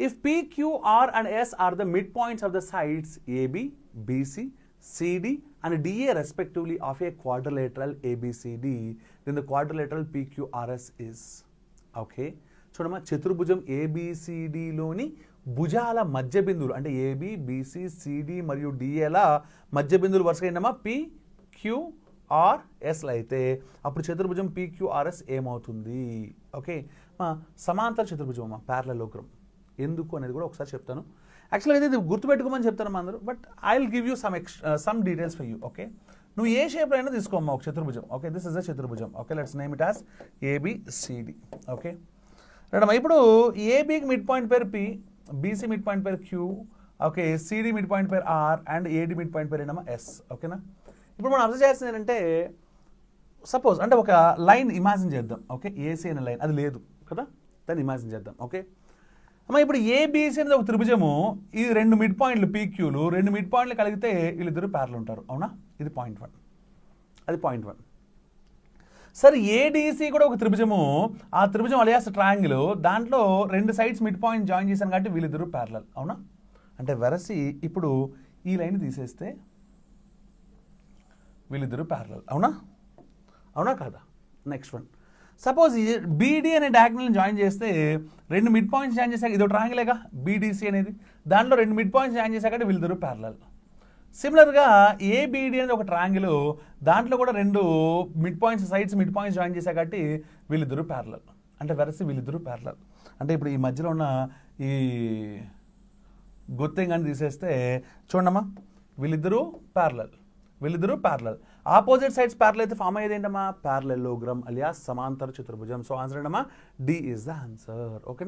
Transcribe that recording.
If P, Q, R and S are the midpoints of the sides AB, BC, CD and DA respectively of a quadrilateral ABCD, then the quadrilateral PQRS is. Okay. చూడమ్మా చతుర్భుజం ABCDలోని భుజాల మధ్య బిందువులు అంటే AB, BC, CD మరియు DAల మధ్య బిందువులు వరుసగా ఏంటమ్మా PQRSలు అయితే అప్పుడు చతుర్భుజం PQRS ఏమవుతుంది? ఓకే, సమాంతర చతుర్భుజం అమ్మా, ప్యారలలోగ్రామ్. ఎందుకు అనేది కూడా ఒకసారి చెప్తాను. యాక్చువల్గా అయితే ఇది గుర్తుపెట్టుకోమని చెప్తాను అందరూ, but I will give you some details for you. Okay, నువ్వు ఏ షేప్ అయినా తీసుకోమ్మా ఒక చతుర్భుజం. ఓకే, దిస్ ఇస్ అ చతుర్భుజం. Okay, let's name it as ABCD. Okay right, ఇప్పుడు ఏబీకి మిడ్ పాయింట్ పేరు P, BC మిడ్ పాయింట్ పేరు Q, okay, CD mid point పేరు R and AD mid point పేరు ఏంటమ్మా S. ఓకేనా, ఇప్పుడు మనం అబ్జర్వ్ చేస్తుంది ఏంటంటే సపోజ్ అంటే ఒక లైన్ ఇమాజిన్ చేద్దాం. ఓకే, AC అనే లైన్ అది లేదు కదా, దాన్ని ఇమాజిన్ చేద్దాం. ఓకే అమ్మా, ఇప్పుడు ఏబీసీ అనేది ఒక త్రిభుజము, ఈ రెండు మిడ్ పాయింట్లు PQలు, రెండు మిడ్ పాయింట్లు కలిగితే వీళ్ళిద్దరు ప్యారల్ ఉంటారు. అవునా, ఇది పాయింట్ 1, అది పాయింట్ 1. సరే, ఏడీసీ కూడా ఒక త్రిభుజము, ఆ త్రిభుజం అలియాస్ ట్రయాంగిల్, దాంట్లో రెండు సైడ్స్ మిడ్ పాయింట్ జాయిన్ చేశాను కాబట్టి వీళ్ళిద్దరు ప్యారలల్. అవునా, అంటే వెరసి ఇప్పుడు ఈ లైన్ తీసేస్తే వీళ్ళిద్దరు ప్యారలల్. అవునా, అవునా కాదా? నెక్స్ట్ వన్, సపోజ్ బీడీ అనే డయాగ్నల్ని జాయిన్ చేస్తే రెండు మిడ్ పాయింట్స్ జాయిన్ చేశాక ఇది ఒక ట్రయాంగిలేగా బీడీసీ అనేది, దాంట్లో రెండు మిడ్ పాయింట్స్ జాయిన్ చేశాక వీళ్ళిద్దరు ప్యారలల్. సిమిలర్గా ఏబీడీ అనేది ఒక ట్రయాంగిల్, దాంట్లో కూడా రెండు mid points sides mid points join చేశాక కాబట్టి వీళ్ళిద్దరు ప్యారలల్. అంటే వెరసి వీళ్ళిద్దరు ప్యారలల్. అంటే ఇప్పుడు ఈ మధ్యలో ఉన్న ఈ గుర్తెం కానీ తీసేస్తే చూడమ్మా, వీళ్ళిద్దరూ ప్యారలల్, వీళ్ళిద్దరూ ప్యారలల్. ఆపోజిట్ సైడ్స్ ప్యారలల్ అయితే ఫామ్ అయ్యేది ఏంటమ్మా? ప్యారలెలోగ్రామ్ అలియాస్ సమాంతర చతుర్భుజం. సో ఆన్సర్ ఏంటమ్మా? D is the answer. ఓకేనా?